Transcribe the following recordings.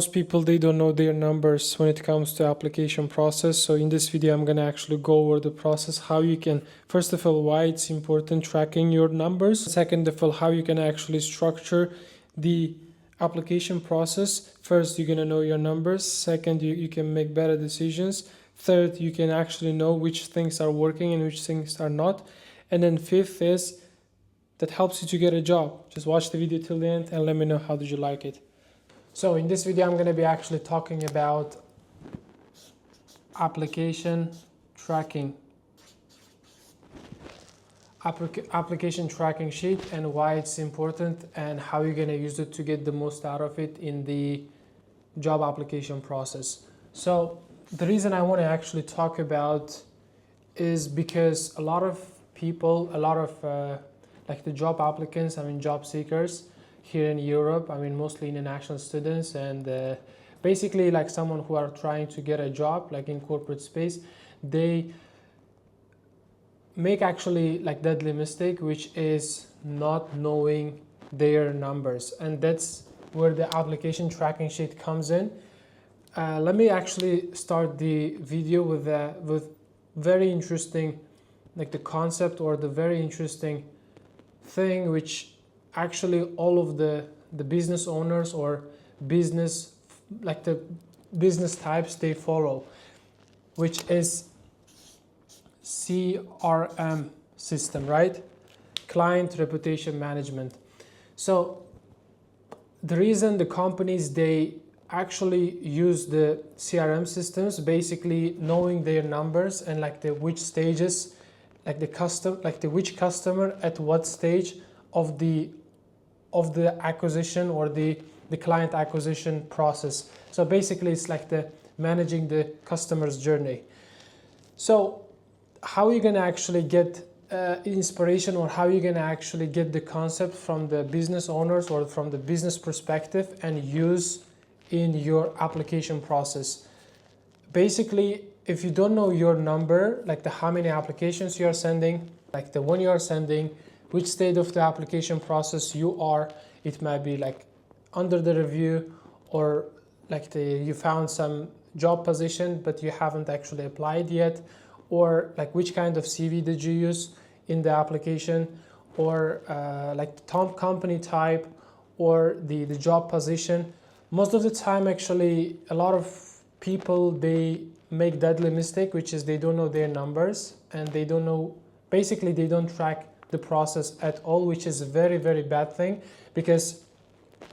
Most people, they don't know their numbers when it comes to application process. So in this video, I'm going to actually go over the process, how you can, first of all, why it's important tracking your numbers. Second of all, how you can actually structure the application process. First, you're going to know your numbers. Second, you can make better decisions. Third, you can actually know which things are working and which things are not. And then fifth is that helps you to get a job. Just watch the video till the end and let me know how did you like it. So in this video, I'm going to be actually talking about application tracking. Application tracking sheet and why it's important and how you're going to use it to get the most out of it in the job application process. So the reason I want to actually talk about is because a lot of people, like the job applicants, job seekers, here in Europe, mostly international students and basically like someone who are trying to get a job like in corporate space, they make actually like deadly mistake, which is not knowing their numbers, and that's where the application tracking sheet comes in. Let me actually start the video with very interesting, like the concept or the very interesting thing which actually all of the business owners or business, like the business types, they follow, which is CRM system, right? Client reputation management. So the reason the companies, they actually use the CRM systems, basically knowing their numbers and like the which stages, like which customer at what stage of the acquisition or the client acquisition process. So basically it's like the managing the customer's journey. So how are you going to actually get inspiration, or how are you going to actually get the concept from the business owners or from the business perspective and use in your application process? Basically, if you don't know your number, like the how many applications you are sending, like the one you are sending, which state of the application process you are, it might be like under the review, or like you found some job position but you haven't actually applied yet, or like which kind of CV did you use in the application, or like the top company type, or the job position. Most of the time actually a lot of people, they make deadly mistake, which is they don't know their numbers and they don't know, basically they don't track the process at all, which is a very, very bad thing. Because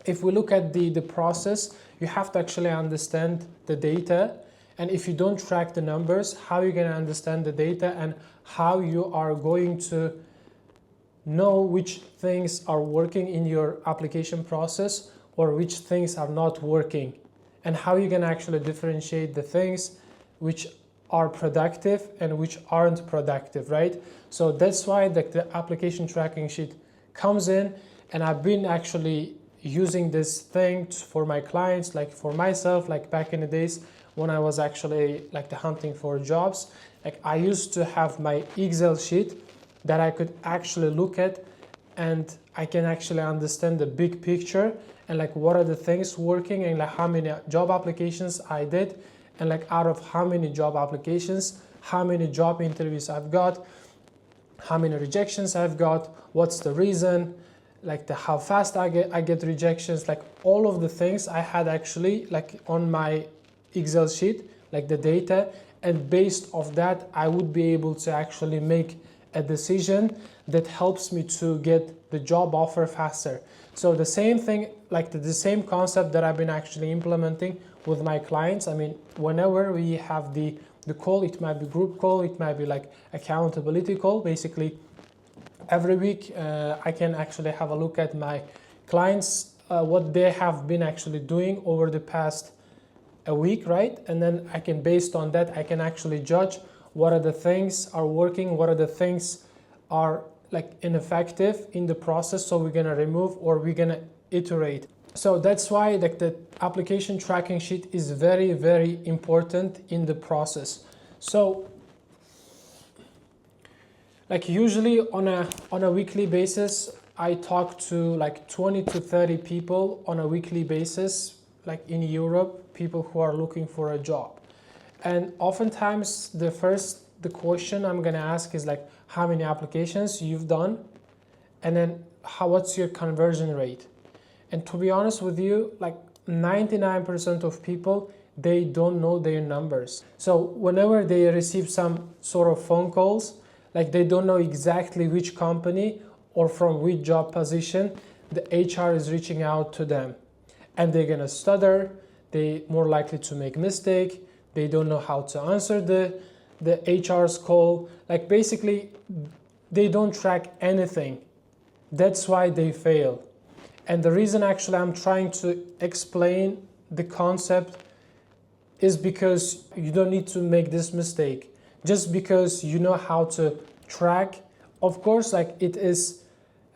if we look at the process, you have to actually understand the data, and if you don't track the numbers, how are you going to understand the data and how you are going to know which things are working in your application process or which things are not working, and how you can actually differentiate the things which are productive and which aren't productive, right? So that's why the application tracking sheet comes in, and I've been actually using this thing for my clients, like for myself, like back in the days when I was actually like the hunting for jobs. Like I used to have my Excel sheet that I could actually look at, and I can actually understand the big picture and like what are the things working and like how many job applications I did, and like out of how many job applications, how many job interviews I've got, how many rejections I've got, what's the reason, like how fast I get rejections, like all of the things I had actually like on my Excel sheet, like the data, and based off that I would be able to actually make a decision that helps me to get the job offer faster. So the same thing, like the same concept that I've been actually implementing with my clients. Whenever we have the call, it might be group call, it might be like accountability call. Basically every week I can actually have a look at my clients, what they have been actually doing over the past a week, right? And then I can, based on that, I can actually judge what are the things are working, what are the things are like ineffective in the process, so we're gonna remove or we're gonna iterate. So that's why like the application tracking sheet is very, very important in the process. So like usually on a weekly basis, I talk to like 20 to 30 people on a weekly basis like in Europe, people who are looking for a job. And oftentimes the question I'm gonna ask is like how many applications you've done, and then what's your conversion rate. And to be honest with you, like 99% of people, they don't know their numbers. So whenever they receive some sort of phone calls, like they don't know exactly which company or from which job position the HR is reaching out to them. And they're gonna stutter, they're more likely to make mistake, they don't know how to answer the HR's call. Like basically, they don't track anything. That's why they fail. And the reason actually I'm trying to explain the concept is because you don't need to make this mistake. Just because you know how to track, of course, like it is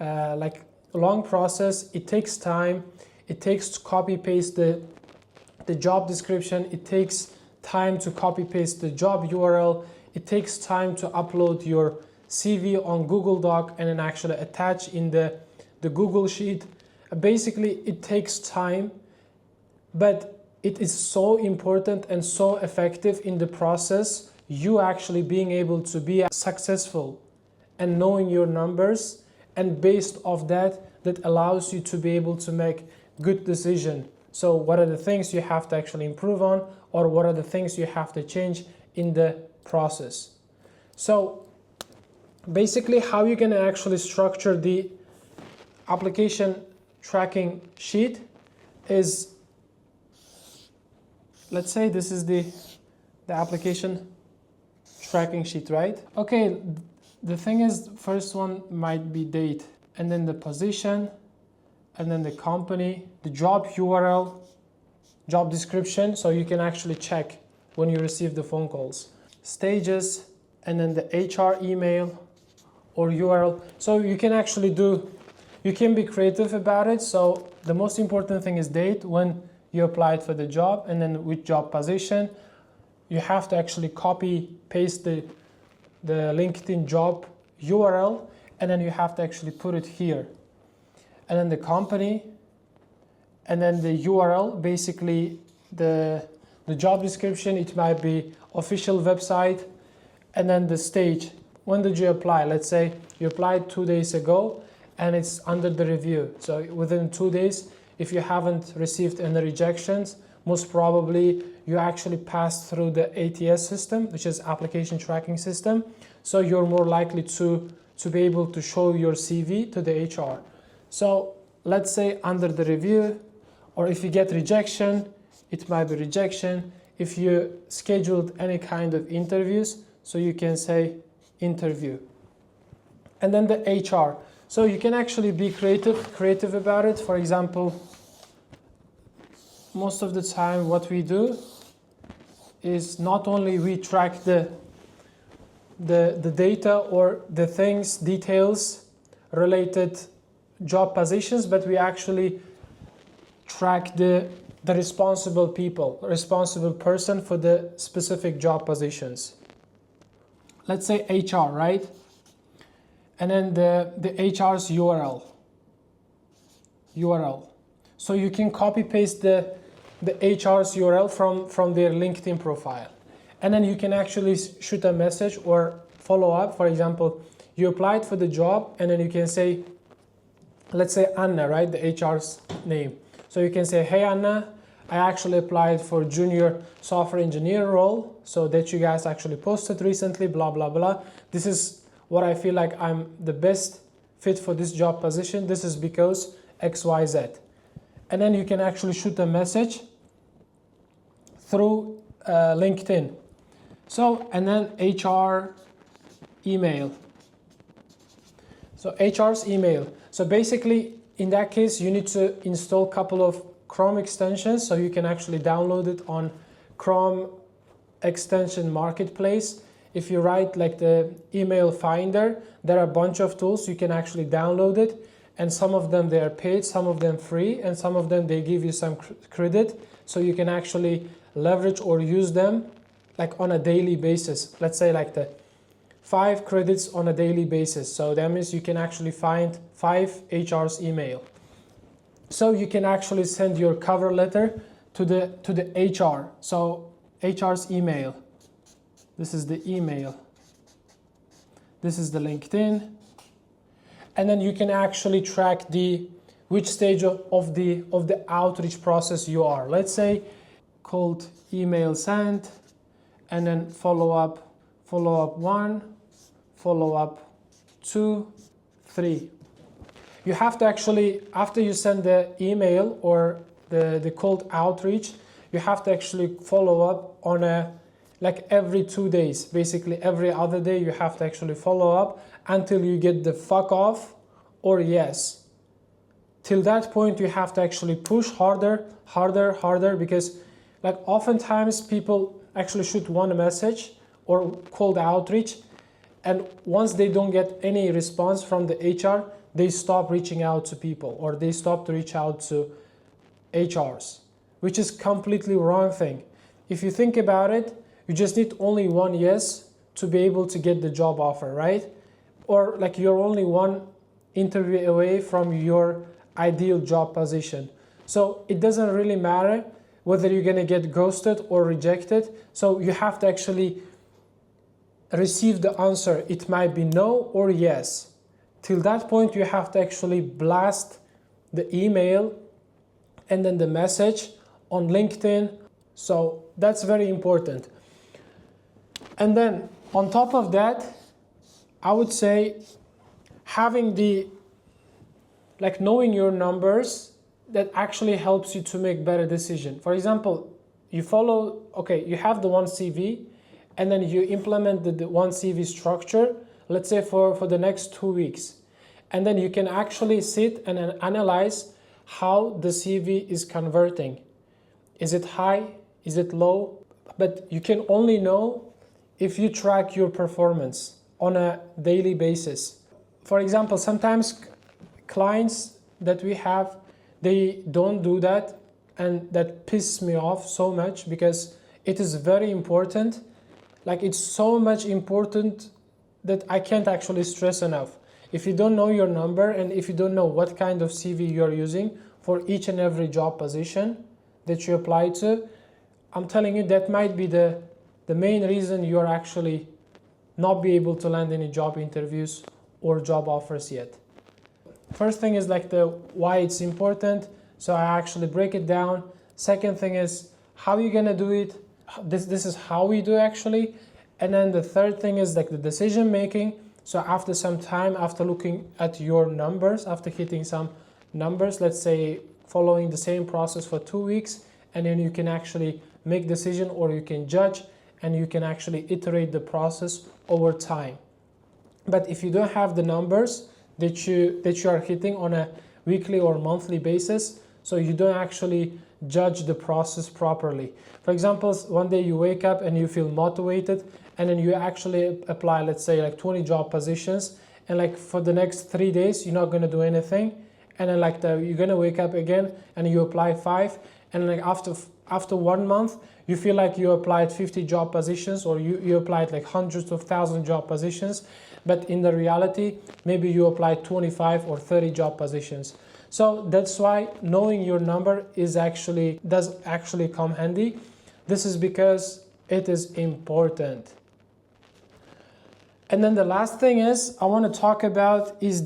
like a long process. It takes time. It takes to copy paste the job description. It takes time to copy paste the job URL. It takes time to upload your CV on Google Doc and then actually attach in the Google Sheet. Basically, it takes time, but it is so important and so effective in the process, you actually being able to be successful and knowing your numbers, and based off that allows you to be able to make good decision. So what are the things you have to actually improve on, or what are the things you have to change in the process? So basically, how you're going to actually structure the application tracking sheet is, let's say this is the application tracking sheet, right? Okay, the thing is, first one might be date, and then the position, and then the company, the job URL, job description, so you can actually check when you receive the phone calls. Stages, and then the HR email or URL. So you can actually you can be creative about it. So the most important thing is date, when you applied for the job, and then which job position. You have to actually copy paste the LinkedIn job URL, and then you have to actually put it here. And then the company, and then the URL, basically the job description, it might be official website, and then the stage. When did you apply? Let's say you applied 2 days ago and it's under the review. So within 2 days, if you haven't received any rejections, most probably you actually passed through the ATS system, which is application tracking system. So you're more likely to be able to show your CV to the HR. So let's say under the review, or if you get rejection, it might be rejection. If you scheduled any kind of interviews, so you can say interview. And then the HR. So you can actually be creative about it. For example, most of the time what we do is not only we track the data or the things, details related job positions, but we actually track the responsible person for the specific job positions. Let's say HR, right? And then the HR's URL. So you can copy paste the HR's URL from their LinkedIn profile. And then you can actually shoot a message or follow up. For example, you applied for the job, and then you can say, let's say Anna, right? The HR's name. So you can say, hey Anna, I actually applied for junior software engineer role, so that you guys actually posted recently, blah, blah, blah. This is what I feel like I'm the best fit for this job position. This is because XYZ. And then you can actually shoot a message through LinkedIn. So, and then HR email. So HR's email. So basically, in that case, you need to install a couple of Chrome extensions, so you can actually download it on Chrome extension marketplace. If you write like the email finder, there are a bunch of tools. You can actually download it, and some of them they are paid, some of them free, and some of them they give you some credit, so you can actually leverage or use them like on a daily basis. Let's say like the 5 credits on a daily basis. So that means you can actually find 5 HR's email. So you can actually send your cover letter to the HR. So HR's email. This is the email. This is the LinkedIn. And then you can actually track which stage of the outreach process you are. Let's say cold email sent, and then follow up 1, follow up 2, 3. You have to actually, after you send the email or the cold outreach, you have to actually follow up on like every 2 days. Basically every other day you have to actually follow up until you get the fuck off or yes. Till that point you have to actually push harder, because like oftentimes people actually shoot one message or cold outreach, and once they don't get any response from the HR, they stop reaching out to people, or they stop to reach out to HRs, which is completely wrong thing. If you think about it, you just need only one yes to be able to get the job offer, right? Or like you're only one interview away from your ideal job position. So it doesn't really matter whether you're gonna get ghosted or rejected. So you have to actually receive the answer. It might be no or yes. Till that point, you have to actually blast the email and then the message on LinkedIn. So that's very important. And then on top of that, I would say having knowing your numbers, that actually helps you to make better decision. For example, you have the one CV, and then you implement the one CV structure, let's say for the next 2 weeks. And then you can actually sit and analyze how the CV is converting. Is it high? Is it low? But you can only know if you track your performance on a daily basis. For example, sometimes clients that we have, they don't do that, and that pisses me off so much, because it is very important. Like, it's so much important that I can't actually stress enough. If you don't know your number, and if you don't know what kind of CV you're using for each and every job position that you apply to, I'm telling you that might be the main reason you're actually not be able to land any job interviews or job offers yet. First thing is like the why it's important. So I actually break it down. Second thing is how you're gonna do it. This is how we do actually. And then the third thing is like the decision making. So after some time, after looking at your numbers, after hitting some numbers, let's say following the same process for 2 weeks, and then you can actually make decision, or you can judge, and you can actually iterate the process over time. But if you don't have the numbers that you are hitting on a weekly or monthly basis, so you don't actually judge the process properly. For example, one day you wake up and you feel motivated, and then you actually apply, let's say like 20 job positions, and like for the next 3 days you're not going to do anything, and then like you're going to wake up again and you apply 5, and like after 1 month you feel like you applied 50 job positions, or you applied like hundreds of thousands job positions, but in the reality maybe you applied 25 or 30 job positions. So that's why knowing your number does actually come handy. This is because it is important. And then the last thing is I want to talk about is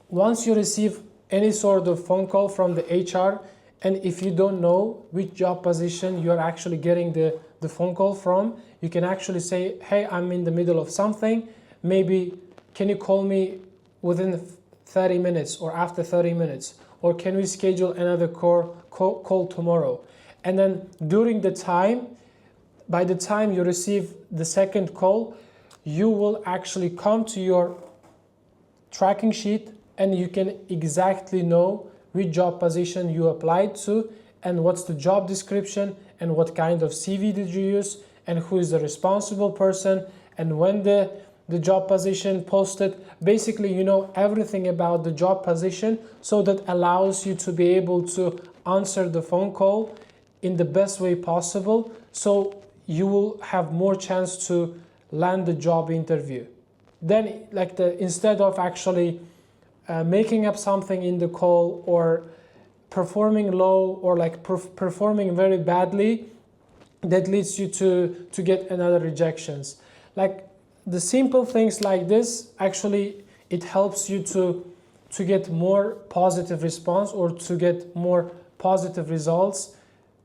once you receive any sort of phone call from the HR, and if you don't know which job position you're actually getting the phone call from, you can actually say, hey, I'm in the middle of something, maybe can you call me within 30 minutes or after 30 minutes, or can we schedule another call tomorrow? And then by the time you receive the second call, you will actually come to your tracking sheet, and you can exactly know which job position you applied to, and what's the job description, and what kind of CV did you use, and who is the responsible person, and when the job position posted. Basically, you know everything about the job position, so that allows you to be able to answer the phone call in the best way possible, so you will have more chance to land the job interview. Then instead of actually making up something in the call, or performing low or like performing very badly, that leads you to get another rejections. Like the simple things like this, actually it helps you to get more positive response or to get more positive results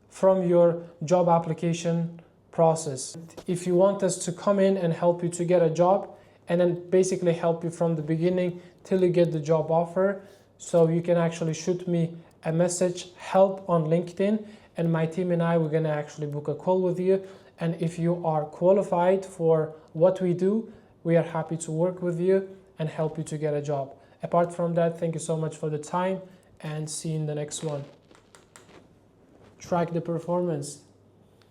from your job application process. If you want us to come in and help you to get a job, and then basically help you from the beginning till you get the job offer, so you can actually shoot me a message, help, on LinkedIn, and my team and I, we're gonna actually book a call with you. And if you are qualified for what we do, we are happy to work with you and help you to get a job. Apart from that, thank you so much for the time, and see you in the next one. Track the performance.